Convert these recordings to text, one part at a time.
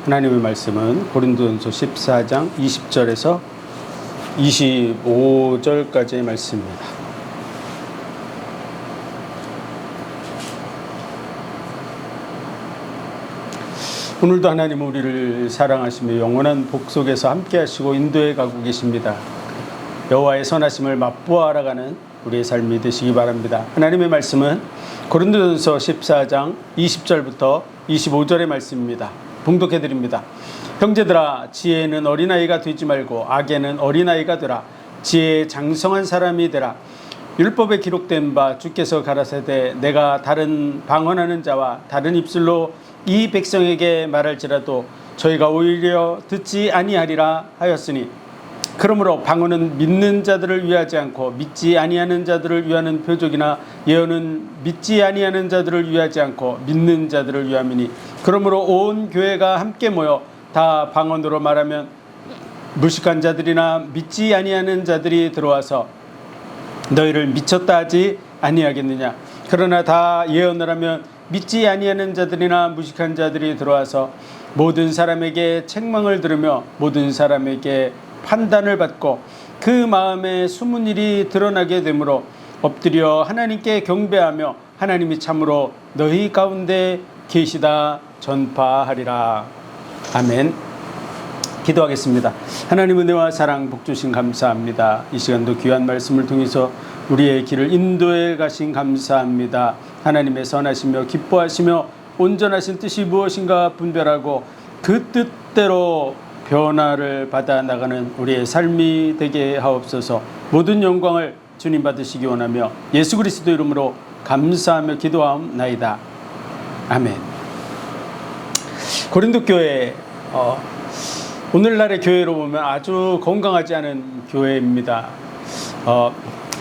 하나님의 말씀은 고린도전서 14장 20절에서 25절까지의 말씀입니다. 오늘도 하나님은 우리를 사랑하시며 영원한 복 속에서 함께 하시고 인도해 가고 계십니다. 여호와의 선하심을 맛보아 알아가는 우리의 삶이 되시기 바랍니다. 하나님의 말씀은 고린도전서 14장 20절부터 25절의 말씀입니다. 봉독해 드립니다. 형제들아, 지혜는 어린아이가 되지 말고 악에는 어린아이가 되라. 지혜에 장성한 사람이 되라. 율법에 기록된 바 주께서 가라사대 내가 다른 방언하는 자와 다른 입술로 이 백성에게 말할지라도 저희가 오히려 듣지 아니하리라 하였으니, 그러므로 방언은 믿는 자들을 위하지 않고 믿지 아니하는 자들을 위하는 표적이나 예언은 믿지 아니하는 자들을 위하지 않고 믿는 자들을 위함이니, 그러므로 온 교회가 함께 모여 다 방언으로 말하면 무식한 자들이나 믿지 아니하는 자들이 들어와서 너희를 미쳤다 하지 아니하겠느냐. 그러나 다 예언을 하면 믿지 아니하는 자들이나 무식한 자들이 들어와서 모든 사람에게 책망을 들으며 모든 사람에게 판단을 받고 그 마음에 숨은 일이 드러나게 되므로 엎드려 하나님께 경배하며 하나님이 참으로 너희 가운데 계시다 전파하리라. 아멘. 기도하겠습니다. 하나님 은혜와 사랑 복 주신 감사합니다. 이 시간도 귀한 말씀을 통해서 우리의 길을 인도해 가신 감사합니다. 하나님의 선하시며 기뻐하시며 온전하신 뜻이 무엇인가 분별하고 그 뜻대로 변화를 받아 나가는 우리의 삶이 되게 하옵소서. 모든 영광을 주님 받으시기 원하며 예수 그리스도 이름으로 감사하며 기도하옵나이다. 아멘. 고린도 교회, 오늘날의 교회로 보면 아주 건강하지 않은 교회입니다.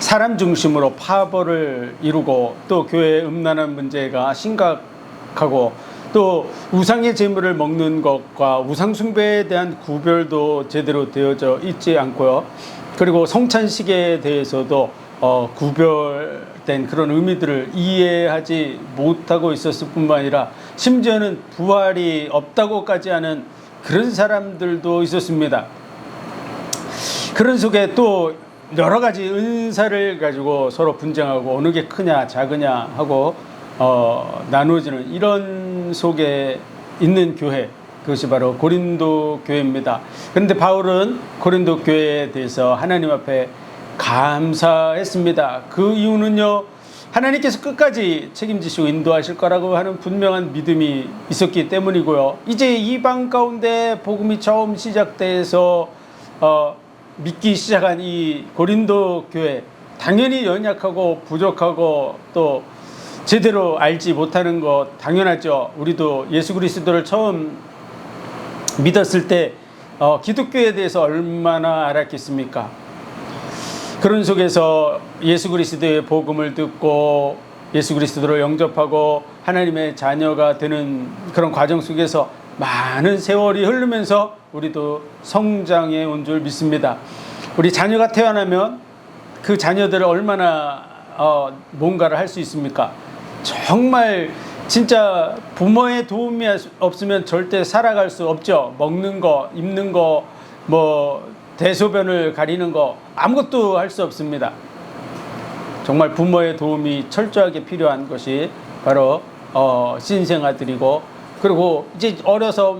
사람 중심으로 파벌을 이루고 또 교회의 음란한 문제가 심각하고 또 우상의 제물을 먹는 것과 우상 숭배에 대한 구별도 제대로 되어져 있지 않고요. 그리고 성찬식에 대해서도 구별된 그런 의미들을 이해하지 못하고 있었을 뿐만 아니라 심지어는 부활이 없다고까지 하는 그런 사람들도 있었습니다. 그런 속에 또 여러 가지 은사를 가지고 서로 분쟁하고 어느 게 크냐 작으냐 하고 나누어지는 이런 속에 있는 교회, 그것이 바로 고린도 교회입니다. 그런데 바울은 고린도 교회에 대해서 하나님 앞에 감사했습니다. 그 이유는요, 하나님께서 끝까지 책임지시고 인도하실 거라고 하는 분명한 믿음이 있었기 때문이고요. 이제 이방 가운데 복음이 처음 시작돼서 믿기 시작한 이 고린도 교회, 당연히 연약하고 부족하고 또 제대로 알지 못하는 것 당연하죠. 우리도 예수 그리스도를 처음 믿었을 때 기독교에 대해서 얼마나 알았겠습니까? 그런 속에서 예수 그리스도의 복음을 듣고 예수 그리스도를 영접하고 하나님의 자녀가 되는 그런 과정 속에서 많은 세월이 흐르면서 우리도 성장해 온 줄 믿습니다. 우리 자녀가 태어나면 그 자녀들을 얼마나 뭔가를 할 수 있습니까? 정말 진짜 부모의 도움이 없으면 절대 살아갈 수 없죠. 먹는 거, 입는 거, 대소변을 가리는 거 아무것도 할 수 없습니다. 정말 부모의 도움이 철저하게 필요한 것이 바로 신생아들이고, 그리고 이제 어려서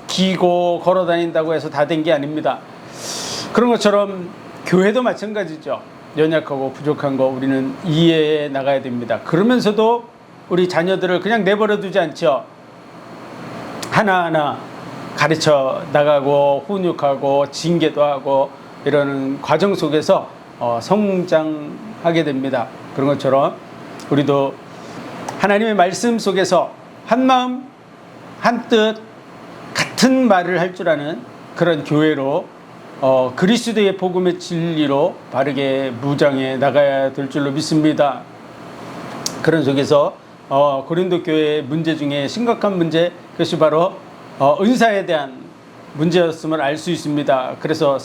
기고 걸어 다닌다고 해서 다 된 게 아닙니다. 그런 것처럼 교회도 마찬가지죠. 연약하고 부족한 거 우리는 이해해 나가야 됩니다. 그러면서도 우리 자녀들을 그냥 내버려 두지 않죠. 하나하나 가르쳐 나가고 훈육하고 징계도 하고 이러는 과정 속에서 성장하게 됩니다. 그런 것처럼 우리도 하나님의 말씀 속에서 한 마음 한 뜻 같은 말을 할 줄 아는 그런 교회로 그리스도의 복음의 진리로 바르게 무장해 나가야 될 줄로 믿습니다. 그런 속에서 고린도 교회의 문제 중에 심각한 문제, 그것이 바로 은사에 대한 문제였음을 알 수 있습니다. 그래서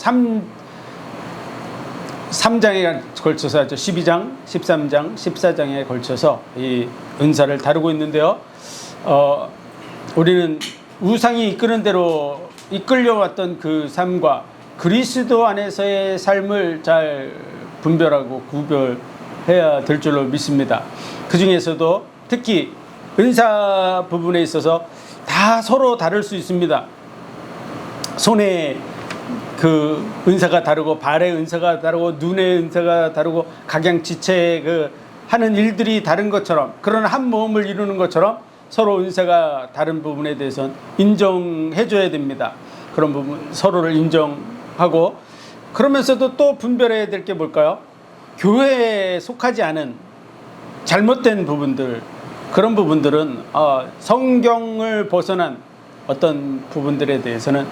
3장에 걸쳐서 하죠. 12장, 13장, 14장에 걸쳐서 이 은사를 다루고 있는데요. 우리는 우상이 이끄는 대로 이끌려왔던 그 삶과 그리스도 안에서의 삶을 잘 분별하고 구별해야 될 줄로 믿습니다. 그 중에서도 특히 은사 부분에 있어서 다 서로 다를 수 있습니다. 손에 그 은사가 다르고, 발의 은사가 다르고, 눈의 은사가 다르고, 각양지체 하는 일들이 다른 것처럼, 그런 한 몸을 이루는 것처럼 서로 은사가 다른 부분에 대해서는 인정해 줘야 됩니다. 그런 부분 서로를 인정하고, 그러면서도 또 분별해야 될 게 뭘까요? 교회에 속하지 않은 잘못된 부분들, 그런 부분들은 성경을 벗어난 어떤 부분들에 대해서는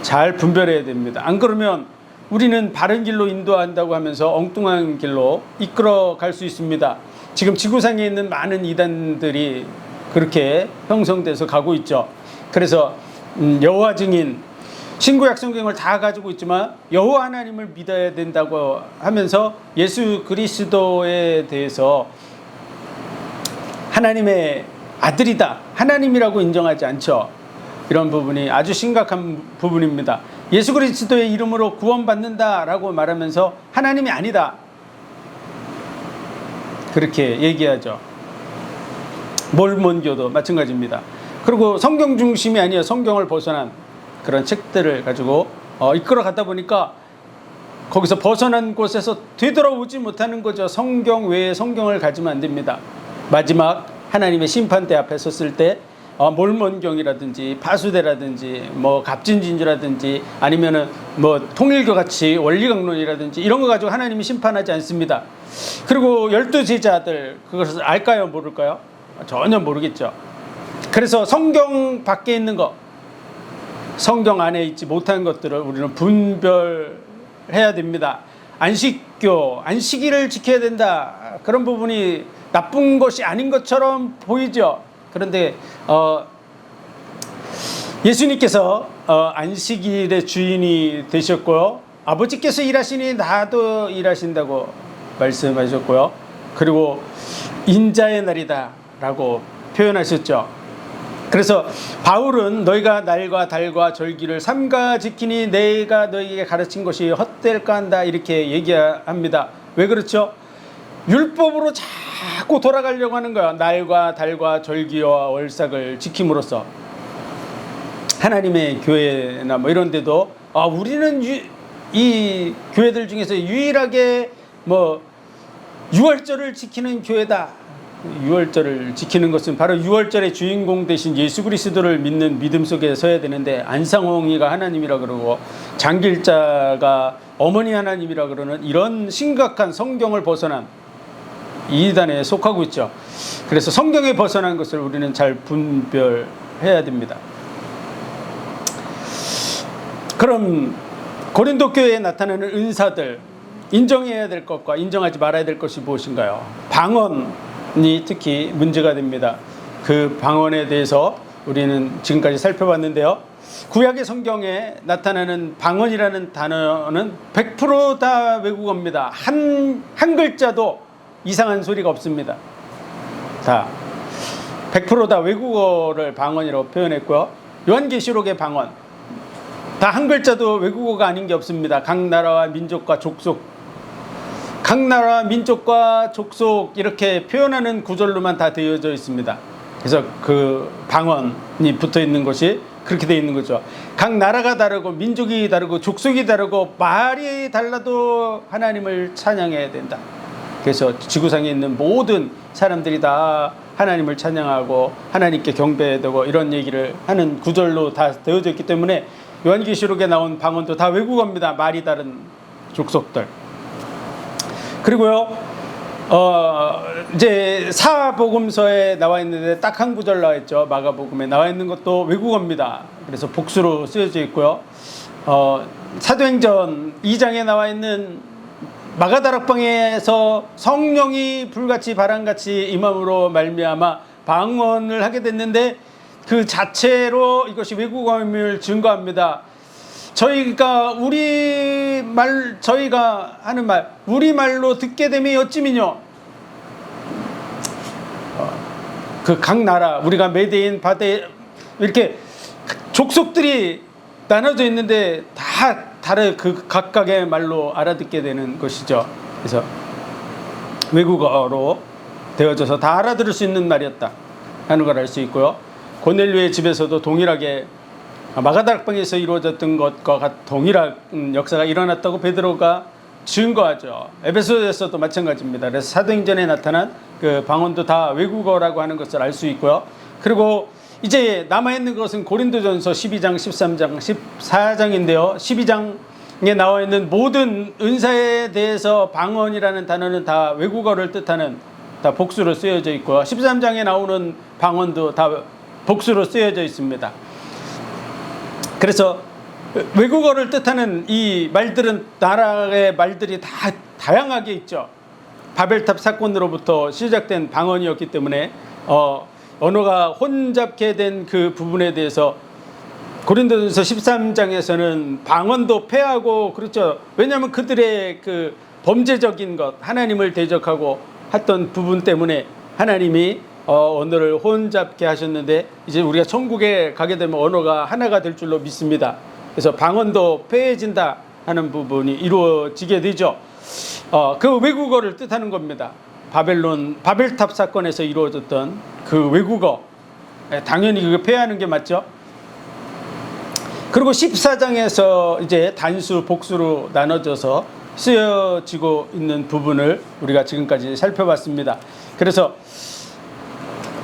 잘 분별해야 됩니다. 안 그러면 우리는 바른 길로 인도한다고 하면서 엉뚱한 길로 이끌어 갈 수 있습니다. 지금 지구상에 있는 많은 이단들이 그렇게 형성돼서 가고 있죠. 그래서 여호와 증인, 신구약 성경을 다 가지고 있지만 여호와 하나님을 믿어야 된다고 하면서 예수 그리스도에 대해서 하나님의 아들이다, 하나님이라고 인정하지 않죠. 이런 부분이 아주 심각한 부분입니다. 예수 그리스도의 이름으로 구원받는다라고 말하면서 하나님이 아니다, 그렇게 얘기하죠. 몰몬교도 마찬가지입니다. 그리고 성경 중심이 아니라 성경을 벗어난 그런 책들을 가지고 이끌어 가다 보니까 거기서 벗어난 곳에서 되돌아오지 못하는 거죠. 성경 외에 성경을 가지면 안 됩니다. 마지막 하나님의 심판대 앞에 섰을 때 몰몬경이라든지 파수대라든지 갑진진주라든지 아니면은 통일교 같이 원리강론이라든지 이런 거 가지고 하나님이 심판하지 않습니다. 그리고 12제자들, 그것을 알까요, 모를까요? 전혀 모르겠죠. 그래서 성경 밖에 있는 거, 성경 안에 있지 못한 것들을 우리는 분별해야 됩니다. 안식교, 안식일을 지켜야 된다, 그런 부분이 나쁜 것이 아닌 것처럼 보이죠. 그런데 예수님께서 안식일의 주인이 되셨고요, 아버지께서 일하시니 나도 일하신다고 말씀하셨고요, 그리고 인자의 날이다 라고 표현하셨죠. 그래서 바울은 너희가 날과 달과 절기를 삼가 지키니 내가 너희에게 가르친 것이 헛될까 한다, 이렇게 얘기합니다. 왜 그렇죠? 율법으로 자꾸 돌아가려고 하는 거야. 날과 달과 절기와 월삭을 지킴으로써. 하나님의 교회나 이런 데도 우리는 이 교회들 중에서 유일하게 6월절을 지키는 교회다. 6월절을 지키는 것은 바로 6월절의 주인공 되신 예수 그리스도를 믿는 믿음 속에 서야 되는데, 안상홍이가 하나님이라 그러고 장길자가 어머니 하나님이라 그러는 이런 심각한 성경을 벗어난 이단에 속하고 있죠. 그래서 성경에 벗어난 것을 우리는 잘 분별해야 됩니다. 그럼 고린도 교회에 나타나는 은사들, 인정해야 될 것과 인정하지 말아야 될 것이 무엇인가요? 방언이 특히 문제가 됩니다. 그 방언에 대해서 우리는 지금까지 살펴봤는데요, 구약의 성경에 나타나는 방언이라는 단어는 100% 다 외국어입니다. 한 글자도 이상한 소리가 없습니다. 다 100% 다 외국어를 방언이라고 표현했고요, 요한계시록의 방언 다 한 글자도 외국어가 아닌 게 없습니다. 각 나라와 민족과 족속, 각 나라와 민족과 족속 이렇게 표현하는 구절로만 다 되어져 있습니다. 그래서 그 방언이 붙어 있는 것이 그렇게 되어 있는 거죠. 각 나라가 다르고 민족이 다르고 족속이 다르고 말이 달라도 하나님을 찬양해야 된다. 그래서 지구상에 있는 모든 사람들이 다 하나님을 찬양하고 하나님께 경배해야 되고 이런 얘기를 하는 구절로 다 되어져 있기 때문에 요한계시록에 나온 방언도 다 외국어입니다. 말이 다른 족속들. 그리고요, 이제 사복음서에 나와 있는데 딱 한 구절 나와 있죠. 마가복음에 나와 있는 것도 외국어입니다. 그래서 복수로 쓰여져 있고요, 사도행전 2장에 나와 있는 마가다락방에서 성령이 불같이 바람같이 임함으로 말미암아 방언을 하게 됐는데 그 자체로 이것이 외국어임을 증거합니다. 저희가 하는 말, 우리말로 듣게 되면 어찌미뇨. 그 각 나라, 우리가 메대인 바대 이렇게 족속들이 나눠져 있는데 다 다른 그 각각의 말로 알아듣게 되는 것이죠. 그래서 외국어로 되어져서 다 알아들을 수 있는 말이었다 하는 걸 알 수 있고요. 고넬료의 집에서도 동일하게 마가다락방에서 이루어졌던 것과 동일한 역사가 일어났다고 베드로가 증거하죠. 에베소에서도 마찬가지입니다. 그래서 사도행전에 나타난 그 방언도 다 외국어라고 하는 것을 알 수 있고요. 그리고 이제 남아있는 것은 고린도전서 12장, 13장, 14장인데요. 12장에 나와 있는 모든 은사에 대해서 방언이라는 단어는 다 외국어를 뜻하는 다 복수로 쓰여져 있고요. 13장에 나오는 방언도 다 복수로 쓰여져 있습니다. 그래서 외국어를 뜻하는 이 말들은 나라의 말들이 다 다양하게 있죠. 바벨탑 사건으로부터 시작된 방언이었기 때문에 언어가 혼잡게 된 그 부분에 대해서 고린도전서 13장에서는 방언도 폐하고 그렇죠. 왜냐하면 그들의 그 범죄적인 것, 하나님을 대적하고 했던 부분 때문에 하나님이 언어를 혼잡게 하셨는데 이제 우리가 천국에 가게 되면 언어가 하나가 될 줄로 믿습니다. 그래서 방언도 폐해진다 하는 부분이 이루어지게 되죠. 그 외국어를 뜻하는 겁니다. 바벨탑 사건에서 이루어졌던 그 외국어, 당연히 그거 폐하는 게 맞죠. 그리고 14장에서 이제 단수, 복수로 나눠져서 쓰여지고 있는 부분을 우리가 지금까지 살펴봤습니다. 그래서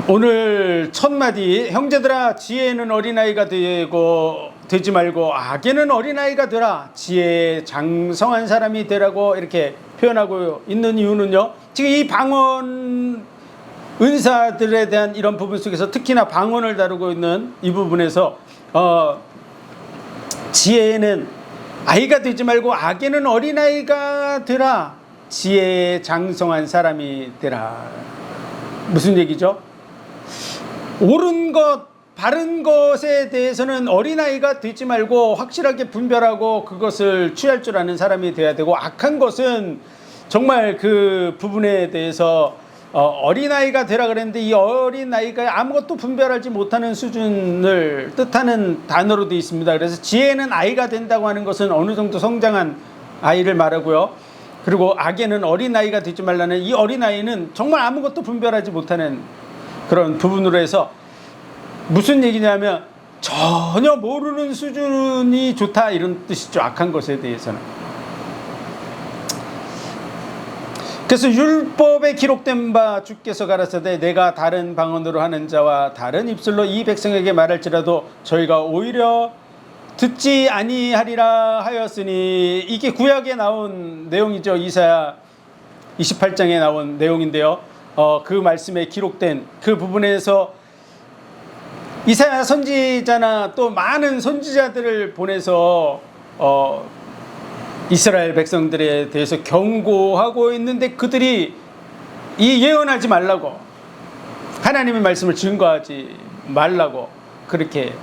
오늘 첫 마디, 형제들아 지혜는 어린아이가 되지 말고 악에는 어린아이가 되라, 지혜에 장성한 사람이 되라고 이렇게 표현하고 있는 이유는요, 지금 이 방언 은사들에 대한 이런 부분 속에서 특히나 방언을 다루고 있는 이 부분에서 지혜에는 아이가 되지 말고 악에는 어린아이가 되라, 지혜에 장성한 사람이 되라. 무슨 얘기죠? 옳은 것, 바른 것에 대해서는 어린아이가 되지 말고 확실하게 분별하고 그것을 취할 줄 아는 사람이 돼야 되고, 악한 것은 정말 그 부분에 대해서 어린아이가 되라 그랬는데 이 어린아이가 아무것도 분별하지 못하는 수준을 뜻하는 단어로 되어 있습니다. 그래서 지혜는 아이가 된다고 하는 것은 어느 정도 성장한 아이를 말하고요. 그리고 악에는 어린아이가 되지 말라는 이 어린아이는 정말 아무것도 분별하지 못하는 그런 부분으로 해서 무슨 얘기냐면 전혀 모르는 수준이 좋다 이런 뜻이죠. 악한 것에 대해서는. 그래서 율법에 기록된 바 주께서 가라사대 내가 다른 방언으로 하는 자와 다른 입술로 이 백성에게 말할지라도 저희가 오히려 듣지 아니하리라 하였으니, 이게 구약에 나온 내용이죠. 이사야 28장에 나온 내용인데요. 그 말씀에 기록된 그 부분에서 이사야 선지자나 또 많은 선지자들을 보내서 이스라엘 백성들에 대해서 경고하고 있는데 그들이 이 예언하지 말라고, 하나님의 말씀을 증거하지 말라고 그렇게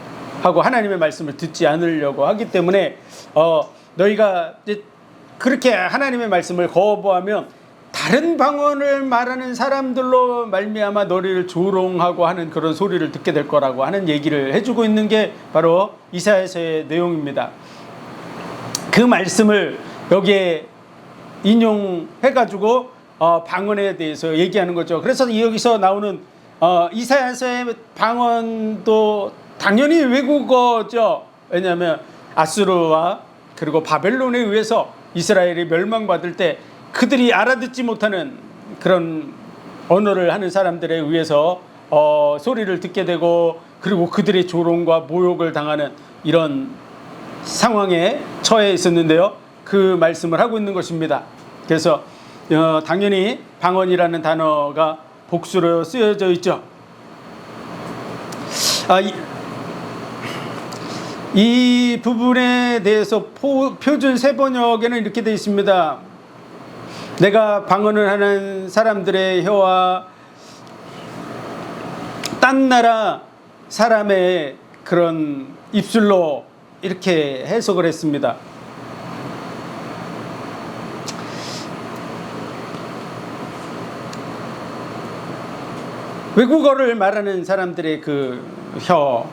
하고 하나님의 말씀을 듣지 않으려고 하기 때문에 너희가 이제 그렇게 하나님의 말씀을 거부하면 다른 방언을 말하는 사람들로 말미암아 너희를 조롱하고 하는 그런 소리를 듣게 될 거라고 하는 얘기를 해주고 있는 게 바로 이사야서의 내용입니다. 그 말씀을 여기에 인용해가지고 방언에 대해서 얘기하는 거죠. 그래서 여기서 나오는 이사야서의 방언도 당연히 외국어죠. 왜냐하면 아수르와 그리고 바벨론에 의해서 이스라엘이 멸망받을 때 그들이 알아듣지 못하는 그런 언어를 하는 사람들에 의해서 소리를 듣게 되고, 그리고 그들의 조롱과 모욕을 당하는 이런 상황에 처해 있었는데요. 그 말씀을 하고 있는 것입니다. 그래서 당연히 방언이라는 단어가 복수로 쓰여져 있죠. 이 부분에 대해서 표준 세번역에는 이렇게 되어 있습니다. 내가 방언을 하는 사람들의 혀와 딴 나라 사람의 그런 입술로 이렇게 해석을 했습니다. 외국어를 말하는 사람들의 그 혀,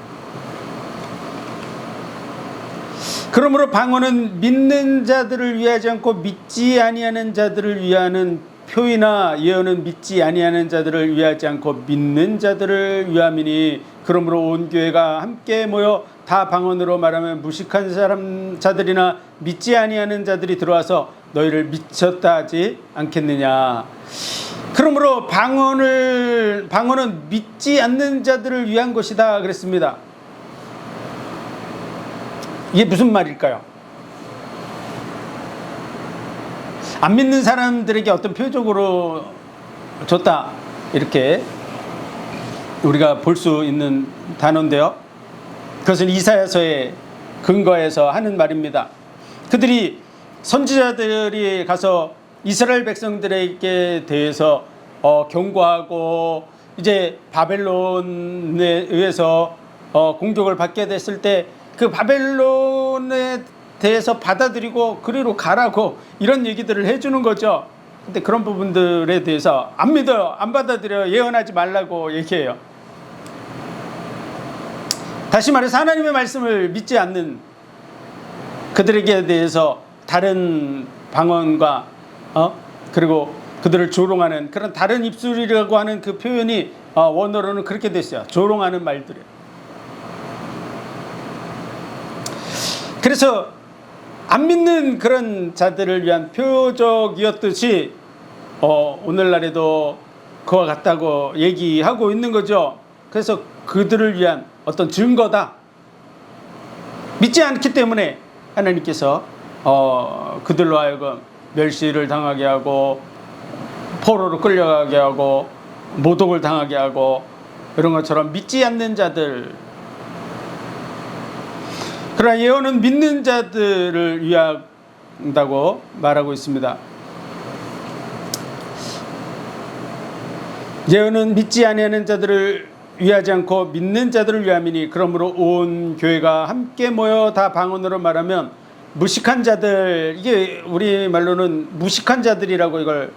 그러므로 방언은 믿는 자들을 위하지 않고 믿지 아니하는 자들을 위하는 표이나 예언은 믿지 아니하는 자들을 위하지 않고 믿는 자들을 위함이니 그러므로 온 교회가 함께 모여 다 방언으로 말하면 무식한 자들이나 믿지 아니하는 자들이 들어와서 너희를 미쳤다 하지 않겠느냐. 그러므로 방언은 믿지 않는 자들을 위한 것이다 그랬습니다. 이게 무슨 말일까요? 안 믿는 사람들에게 어떤 표적으로 줬다 이렇게 우리가 볼 수 있는 단어인데요. 그것은 이사야서에 근거해서 하는 말입니다. 그들이 선지자들이 가서 이스라엘 백성들에게 대해서 경고하고 이제 바벨론에 의해서 공격을 받게 됐을 때 그 바벨론에 대해서 받아들이고 그리로 가라고 이런 얘기들을 해주는 거죠. 근데 그런 부분들에 대해서 안 믿어요, 안 받아들여요, 예언하지 말라고 얘기해요. 다시 말해서 하나님의 말씀을 믿지 않는 그들에게 대해서 다른 방언과 그리고 그들을 조롱하는 그런 다른 입술이라고 하는 그 표현이 원어로는 그렇게 됐어요. 조롱하는 말들이에요. 그래서 안 믿는 그런 자들을 위한 표적이었듯이 오늘날에도 그와 같다고 얘기하고 있는 거죠. 그래서 그들을 위한 어떤 증거다. 믿지 않기 때문에 하나님께서 그들로 하여금 멸시를 당하게 하고 포로로 끌려가게 하고 모독을 당하게 하고 이런 것처럼 믿지 않는 자들. 그러나 예언은 믿는 자들을 위한다고 말하고 있습니다. 예언은 믿지 아니하는 자들을 위하지 않고 믿는 자들을 위함이니 그러므로 온 교회가 함께 모여 다 방언으로 말하면 무식한 자들, 이게 우리 말로는 무식한 자들이라고 이걸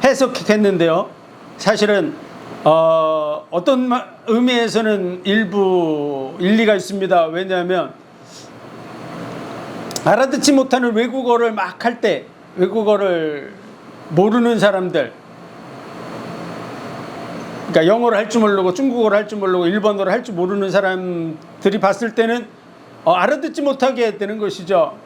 해석했는데요. 사실은 어떤 의미에서는 일부 일리가 있습니다. 왜냐하면 알아듣지 못하는 외국어를 막 할 때 외국어를 모르는 사람들, 그러니까 영어를 할 줄 모르고 중국어를 할 줄 모르고 일본어를 할 줄 모르는 사람들이 봤을 때는 알아듣지 못하게 되는 것이죠.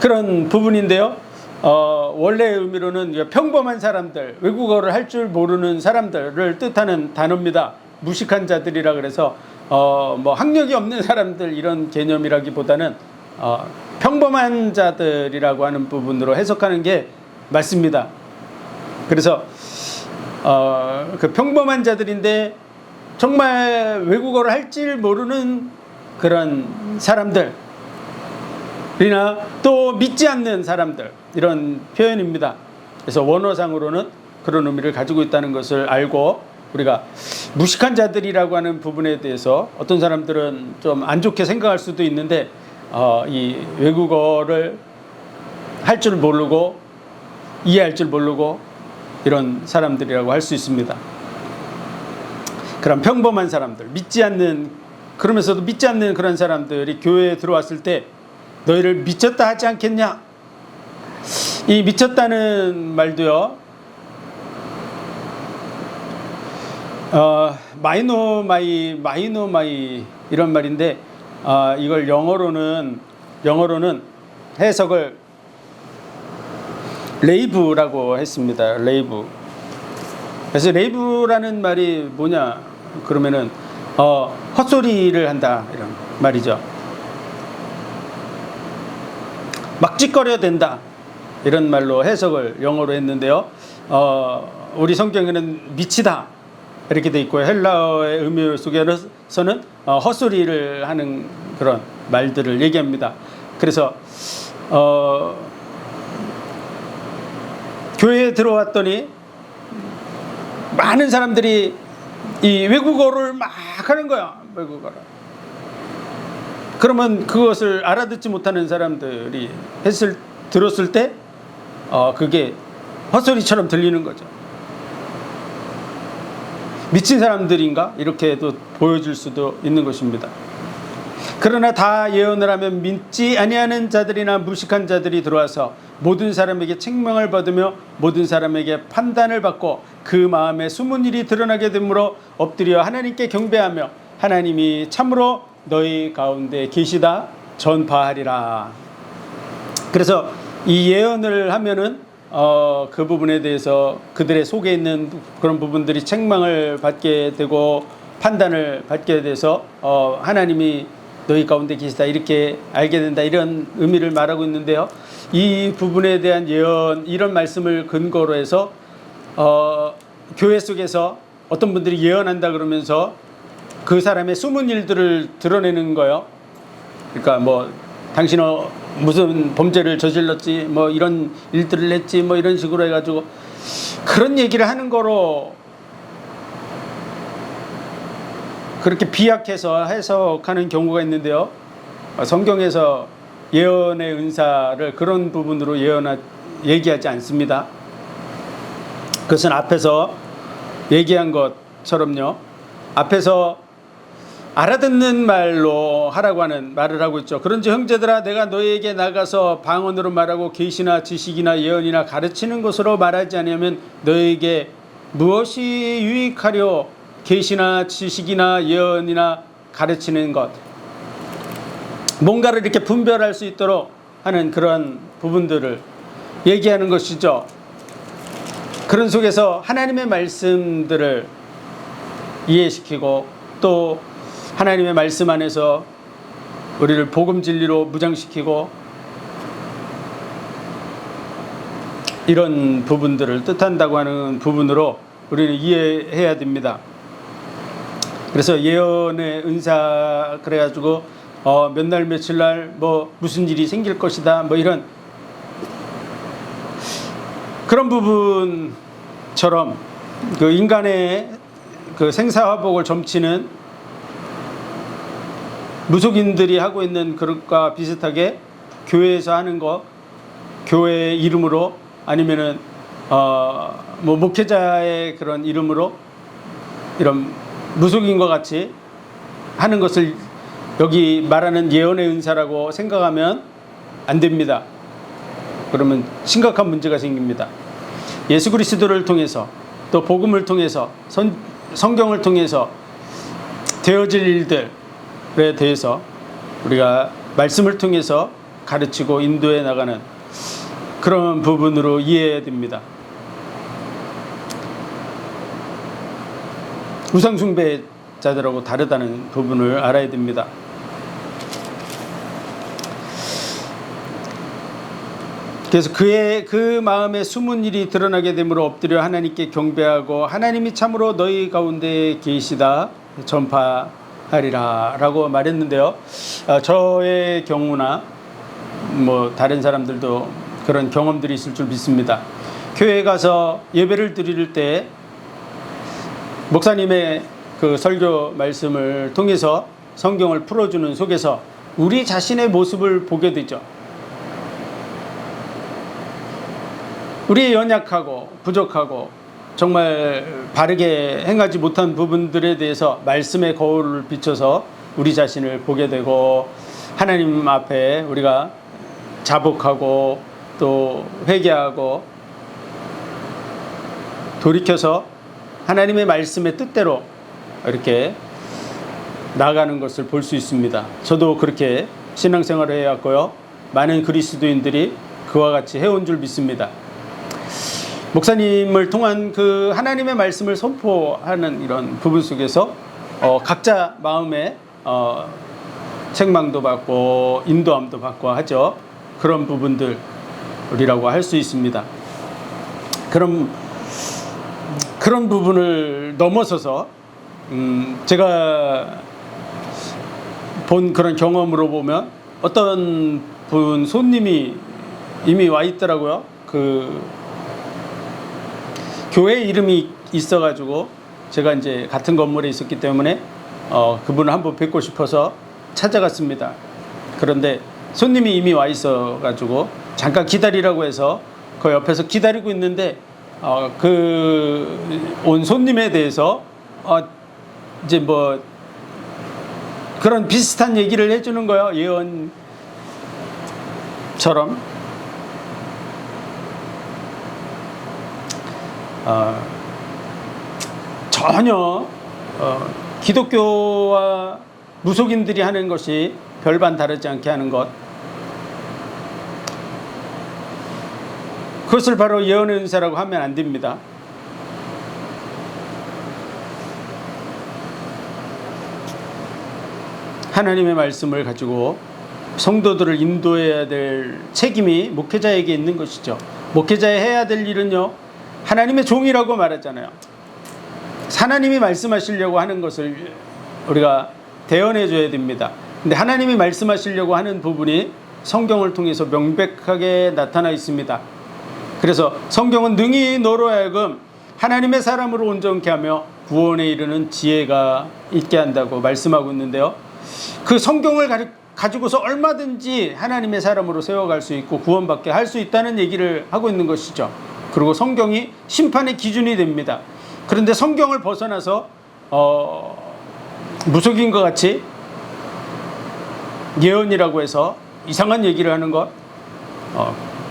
그런 부분인데요. 원래 의미로는 평범한 사람들, 외국어를 할 줄 모르는 사람들을 뜻하는 단어입니다. 무식한 자들이라 그래서 뭐 학력이 없는 사람들 이런 개념이라기보다는 평범한 자들이라고 하는 부분으로 해석하는 게 맞습니다. 그래서 그 평범한 자들인데 정말 외국어를 할 줄 모르는 그런 사람들이나 또 믿지 않는 사람들, 이런 표현입니다. 그래서 원어상으로는 그런 의미를 가지고 있다는 것을 알고 우리가 무식한 자들이라고 하는 부분에 대해서 어떤 사람들은 좀 안 좋게 생각할 수도 있는데 이 외국어를 할 줄 모르고 이해할 줄 모르고 이런 사람들이라고 할 수 있습니다. 그런 평범한 사람들, 믿지 않는, 그러면서도 믿지 않는 그런 사람들이 교회에 들어왔을 때 너희를 미쳤다 하지 않겠냐. 이 미쳤다는 말도요, 마이노마이 이런 말인데 이걸 영어로는 해석을 레이브라고 했습니다. 레이브. 그래서 레이브라는 말이 뭐냐 그러면은 헛소리를 한다 이런 말이죠. 막짓거려 된다 이런 말로 해석을 영어로 했는데요. 우리 성경에는 미치다 이렇게 돼 있고 헬라어의 의미 속에서는 헛소리를 하는 그런 말들을 얘기합니다. 그래서 교회에 들어왔더니 많은 사람들이 이 외국어를 막 하는 거야. 외국어를. 그러면 그것을 알아듣지 못하는 사람들이 들었을 때 그게 헛소리처럼 들리는 거죠. 미친 사람들인가? 이렇게도 보여줄 수도 있는 것입니다. 그러나 다 예언을 하면 믿지 아니하는 자들이나 무식한 자들이 들어와서 모든 사람에게 책망을 받으며 모든 사람에게 판단을 받고 그 마음에 숨은 일이 드러나게 되므로 엎드려 하나님께 경배하며 하나님이 참으로 너희 가운데 계시다 전파하리라. 그래서 이 예언을 하면은 그 부분에 대해서 그들의 속에 있는 그런 부분들이 책망을 받게 되고 판단을 받게 돼서 하나님이 너희 가운데 계시다 이렇게 알게 된다, 이런 의미를 말하고 있는데요. 이 부분에 대한 예언, 이런 말씀을 근거로 해서 교회 속에서 어떤 분들이 예언한다 그러면서 그 사람의 숨은 일들을 드러내는 거예요. 그러니까 뭐 당신은 무슨 범죄를 저질렀지, 뭐 이런 일들을 했지, 뭐 이런 식으로 해가지고 그런 얘기를 하는 거로 그렇게 비약해서 해석하는 경우가 있는데요. 성경에서 예언의 은사를 그런 부분으로 얘기하지 않습니다. 그것은 앞에서 얘기한 것처럼요. 앞에서 알아듣는 말로 하라고 하는 말을 하고 있죠. 그런지 형제들아, 내가 너희에게 나가서 방언으로 말하고 계시나 지식이나 예언이나 가르치는 것으로 말하지 않으면 너희에게 무엇이 유익하려? 계시나 지식이나 예언이나 가르치는 것, 뭔가를 이렇게 분별할 수 있도록 하는 그런 부분들을 얘기하는 것이죠. 그런 속에서 하나님의 말씀들을 이해시키고 또 하나님의 말씀 안에서 우리를 복음 진리로 무장시키고 이런 부분들을 뜻한다고 하는 부분으로 우리는 이해해야 됩니다. 그래서 예언의 은사 그래가지고 몇 날 며칠 날 뭐 무슨 일이 생길 것이다, 뭐 이런 그런 부분처럼 그 인간의 그 생사화복을 점치는 무속인들이 하고 있는 그것과 비슷하게 교회에서 하는 거, 교회 이름으로 아니면은 뭐 목회자의 그런 이름으로 이런 무속인과 같이 하는 것을 여기 말하는 예언의 은사라고 생각하면 안 됩니다. 그러면 심각한 문제가 생깁니다. 예수 그리스도를 통해서 또 복음을 통해서 성경을 통해서 되어질 일들에 대해서 우리가 말씀을 통해서 가르치고 인도해 나가는 그런 부분으로 이해해야 됩니다. 우상숭배자들하고 다르다는 부분을 알아야 됩니다. 그래서 그 마음에 숨은 일이 드러나게 되므로 엎드려 하나님께 경배하고 하나님이 참으로 너희 가운데 계시다 전파하리라 라고 말했는데요. 저의 경우나 뭐 다른 사람들도 그런 경험들이 있을 줄 믿습니다. 교회에 가서 예배를 드릴 때 목사님의 그 설교 말씀을 통해서 성경을 풀어주는 속에서 우리 자신의 모습을 보게 되죠. 우리의 연약하고 부족하고 정말 바르게 행하지 못한 부분들에 대해서 말씀의 거울을 비춰서 우리 자신을 보게 되고 하나님 앞에 우리가 자복하고 또 회개하고 돌이켜서 하나님의 말씀의 뜻대로 이렇게 나아가는 것을 볼 수 있습니다. 저도 그렇게 신앙생활을 해왔고요. 많은 그리스도인들이 그와 같이 해온 줄 믿습니다. 목사님을 통한 그 하나님의 말씀을 선포하는 이런 부분 속에서 각자 마음에 책망도 받고 인도함도 받고 하죠. 그런 부분들이라고 할 수 있습니다. 그런 부분을 넘어서서 제가 본 그런 경험으로 보면 어떤 분 손님이 이미 와 있더라고요. 그 교회 이름이 있어가지고 제가 이제 같은 건물에 있었기 때문에 그분을 한번 뵙고 싶어서 찾아갔습니다. 그런데 손님이 이미 와 있어가지고 잠깐 기다리라고 해서 그 옆에서 기다리고 있는데 그 온 손님에 대해서 이제 뭐 그런 비슷한 얘기를 해주는 거예요. 예언처럼. 전혀 기독교와 무속인들이 하는 것이 별반 다르지 않게 하는 것, 그것을 바로 예언의 은사라고 하면 안 됩니다. 하나님의 말씀을 가지고 성도들을 인도해야 될 책임이 목회자에게 있는 것이죠. 목회자의 해야 될 일은요, 하나님의 종이라고 말했잖아요. 하나님이 말씀하시려고 하는 것을 우리가 대언해 줘야 됩니다. 근데 하나님이 말씀하시려고 하는 부분이 성경을 통해서 명백하게 나타나 있습니다. 그래서 성경은 능히 너로 하여금 하나님의 사람으로 온전케 하며 구원에 이르는 지혜가 있게 한다고 말씀하고 있는데요, 그 성경을 가지고서 얼마든지 하나님의 사람으로 세워갈 수 있고 구원받게 할 수 있다는 얘기를 하고 있는 것이죠. 그리고 성경이 심판의 기준이 됩니다. 그런데 성경을 벗어나서 무속인과 같이 예언이라고 해서 이상한 얘기를 하는 것,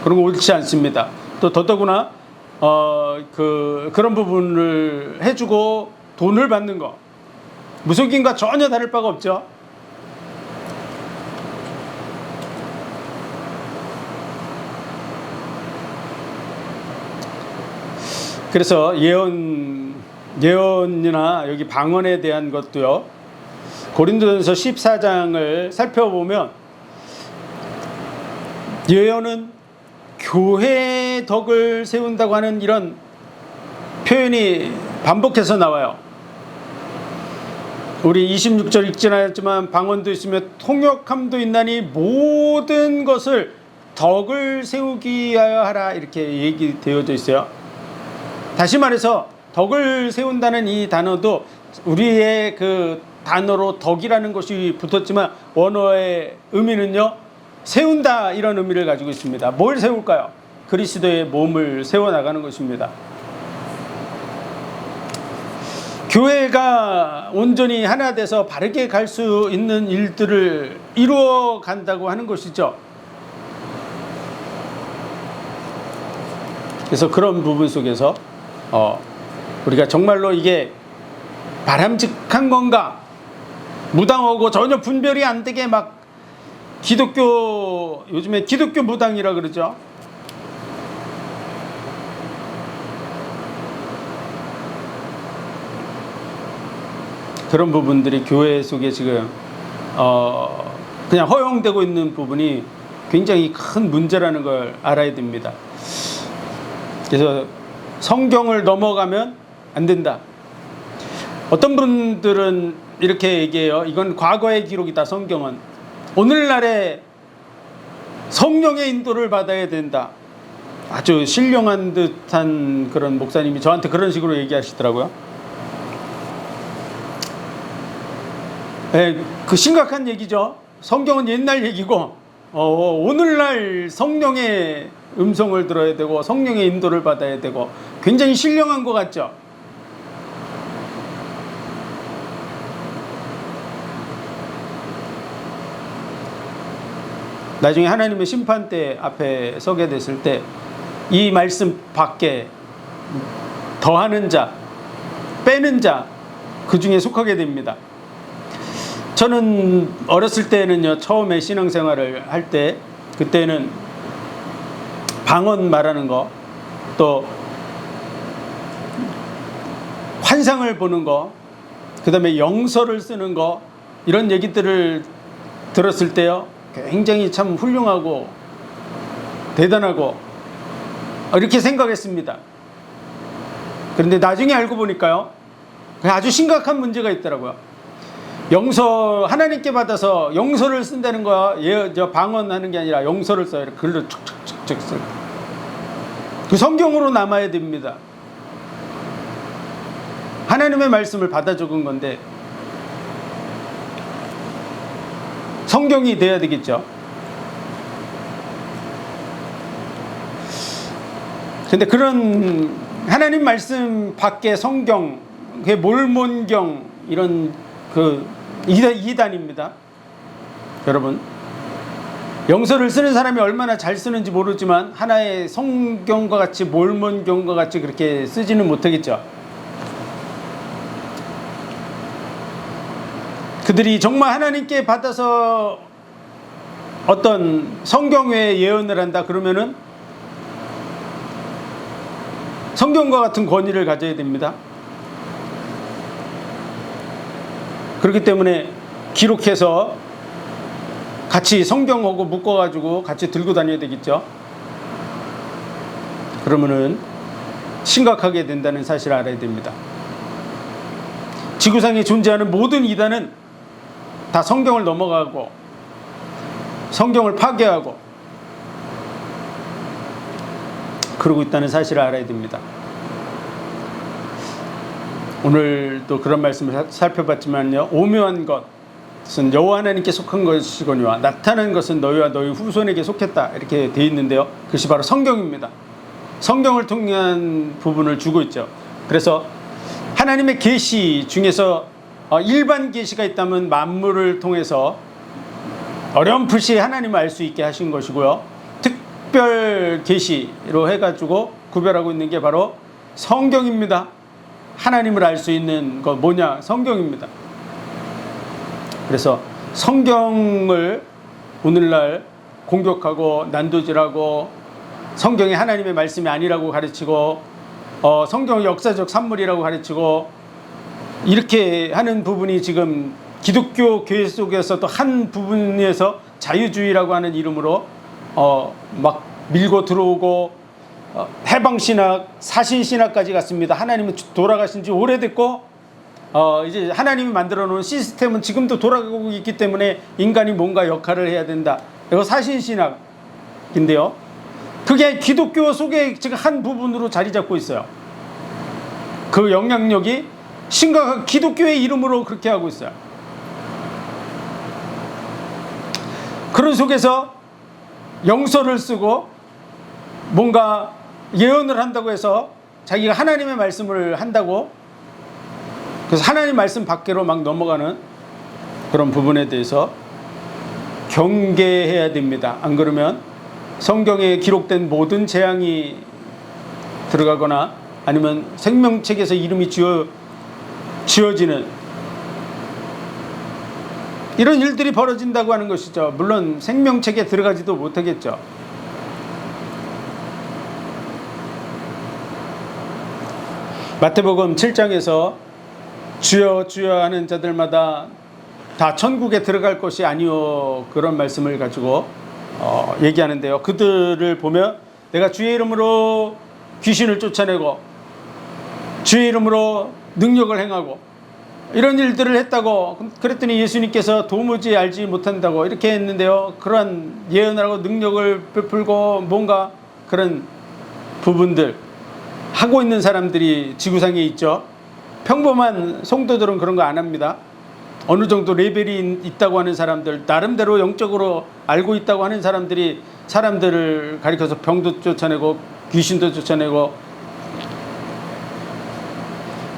그런 거 옳지 않습니다. 또 더더구나 그런 부분을 해주고 돈을 받는 거, 무속인과 전혀 다를 바가 없죠. 그래서 예언이나 여기 방언에 대한 것도요, 고린도전서 14장을 살펴보면 예언은 교회의 덕을 세운다고 하는 이런 표현이 반복해서 나와요. 우리 26절 읽진 않았지만 방언도 있으며 통역함도 있나니 모든 것을 덕을 세우기 위하여 하라, 이렇게 얘기되어져 있어요. 다시 말해서 덕을 세운다는 이 단어도 우리의 그 단어로 덕이라는 것이 붙었지만 원어의 의미는요, 세운다, 이런 의미를 가지고 있습니다. 뭘 세울까요? 그리스도의 몸을 세워나가는 것입니다. 교회가 온전히 하나 돼서 바르게 갈 수 있는 일들을 이루어 간다고 하는 것이죠. 그래서 그런 부분 속에서 우리가 정말로 이게 바람직한 건가, 무당하고 전혀 분별이 안 되게 막 요즘에 기독교 무당이라 그러죠. 그런 부분들이 교회 속에 지금 그냥 허용되고 있는 부분이 굉장히 큰 문제라는 걸 알아야 됩니다. 그래서 성경을 넘어가면 안 된다. 어떤 분들은 이렇게 얘기해요. 이건 과거의 기록이다, 성경은. 오늘날에 성령의 인도를 받아야 된다. 아주 신령한 듯한 그런 목사님이 저한테 그런 식으로 얘기하시더라고요. 네, 그 심각한 얘기죠. 성경은 옛날 얘기고 오늘날 성령의 음성을 들어야 되고 성령의 인도를 받아야 되고 굉장히 신령한 것 같죠. 나중에 하나님의 심판대 앞에 서게 됐을 때 이 말씀 밖에 더하는 자, 빼는 자, 그 중에 속하게 됩니다. 저는 어렸을 때는요, 처음에 신앙생활을 할 때, 그때는 방언 말하는 거, 또 환상을 보는 거, 그 다음에 영서를 쓰는 거, 이런 얘기들을 들었을 때요, 굉장히 참 훌륭하고 대단하고 이렇게 생각했습니다. 그런데 나중에 알고 보니까요, 아주 심각한 문제가 있더라고요. 영서, 하나님께 받아서 영서를 쓴다는 거야. 방언하는 게 아니라 영서를 써요. 글로 촉촉촉촉 써. 그 성경으로 남아야 됩니다. 하나님의 말씀을 받아 적은 건데 성경이 돼야 되겠죠. 근데 그런 하나님 말씀 밖에 성경, 몰몬경, 이런 그 이단입니다. 여러분, 영서를 쓰는 사람이 얼마나 잘 쓰는지 모르지만 하나의 성경과 같이 몰몬경과 같이 그렇게 쓰지는 못하겠죠. 그들이 정말 하나님께 받아서 어떤 성경 외에 예언을 한다 그러면은 성경과 같은 권위를 가져야 됩니다. 그렇기 때문에 기록해서 같이 성경하고 묶어가지고 같이 들고 다녀야 되겠죠. 그러면은 심각하게 된다는 사실을 알아야 됩니다. 지구상에 존재하는 모든 이단은 다 성경을 넘어가고 성경을 파괴하고 그러고 있다는 사실을 알아야 됩니다. 오늘도 그런 말씀을 살펴봤지만요, 오묘한 것은 여호와 하나님께 속한 것이거니와 나타난 것은 너희와 너희 후손에게 속했다, 이렇게 되어 있는데요, 그것이 바로 성경입니다. 성경을 통한 부분을 주고 있죠. 그래서 하나님의 계시 중에서 일반 계시가 있다면 만물을 통해서 어렴풋이 하나님을 알 수 있게 하신 것이고요, 특별 계시로 해가지고 구별하고 있는 게 바로 성경입니다. 하나님을 알 수 있는 것 뭐냐? 성경입니다. 그래서 성경을 오늘날 공격하고 난도질하고 성경이 하나님의 말씀이 아니라고 가르치고 성경을 역사적 산물이라고 가르치고 이렇게 하는 부분이 지금 기독교 교회 속에서도 한 부분에서 자유주의라고 하는 이름으로 막 밀고 들어오고 해방신학, 사신신학까지 갔습니다. 하나님은 돌아가신 지 오래됐고 이제 하나님이 만들어 놓은 시스템은 지금도 돌아가고 있기 때문에 인간이 뭔가 역할을 해야 된다. 이거 사신신학인데요, 그게 기독교 속에 지금 한 부분으로 자리 잡고 있어요. 그 영향력이 심각한 기독교의 이름으로 그렇게 하고 있어요. 그런 속에서 영서를 쓰고 뭔가 예언을 한다고 해서 자기가 하나님의 말씀을 한다고, 그래서 하나님 말씀 밖으로 막 넘어가는 그런 부분에 대해서 경계해야 됩니다. 안 그러면 성경에 기록된 모든 재앙이 들어가거나 아니면 생명책에서 이름이 지어지는 이런 일들이 벌어진다고 하는 것이죠. 물론 생명책에 들어가지도 못하겠죠. 마태복음 7장에서 주여 주여 하는 자들마다 다 천국에 들어갈 것이 아니요, 그런 말씀을 가지고 얘기하는데요, 그들을 보면 내가 주의 이름으로 귀신을 쫓아내고 주의 이름으로 능력을 행하고 이런 일들을 했다고 그랬더니 예수님께서 도무지 알지 못한다고 이렇게 했는데요, 그러한 예언하고 능력을 베풀고 뭔가 그런 부분들 하고 있는 사람들이 지구상에 있죠. 평범한 성도들은 그런 거 안 합니다. 어느 정도 레벨이 있다고 하는 사람들, 나름대로 영적으로 알고 있다고 하는 사람들이 사람들을 가리켜서 병도 쫓아내고 귀신도 쫓아내고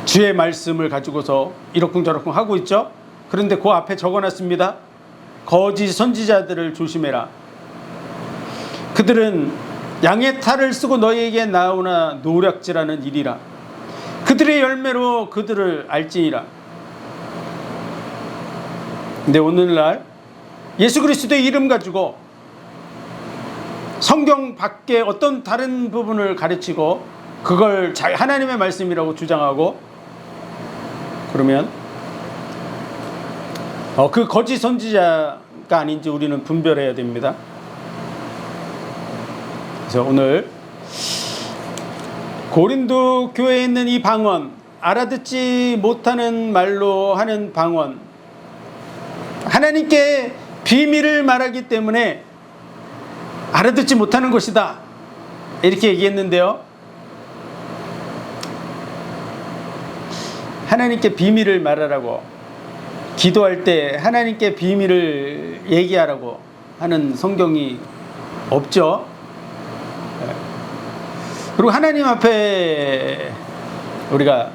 주의 말씀을 가지고서 이러쿵저러쿵 하고 있죠. 그런데 그 앞에 적어놨습니다. 거짓 선지자들을 조심해라. 그들은 양의 탈을 쓰고 너희에게 나오나 노략질하는 일이라. 그들의 열매로 그들을 알지니라. 근데 오늘날 예수 그리스도의 이름 가지고 성경 밖에 어떤 다른 부분을 가르치고 그걸 하나님의 말씀이라고 주장하고 그러면 그 거짓 선지자가 아닌지 우리는 분별해야 됩니다. 그래서 오늘 고린도 교회에 있는 이 방언, 알아듣지 못하는 말로 하는 방언, 하나님께 비밀을 말하기 때문에 알아듣지 못하는 것이다, 이렇게 얘기했는데요, 하나님께 비밀을 말하라고, 기도할 때 하나님께 비밀을 얘기하라고 하는 성경이 없죠. 그리고 하나님 앞에 우리가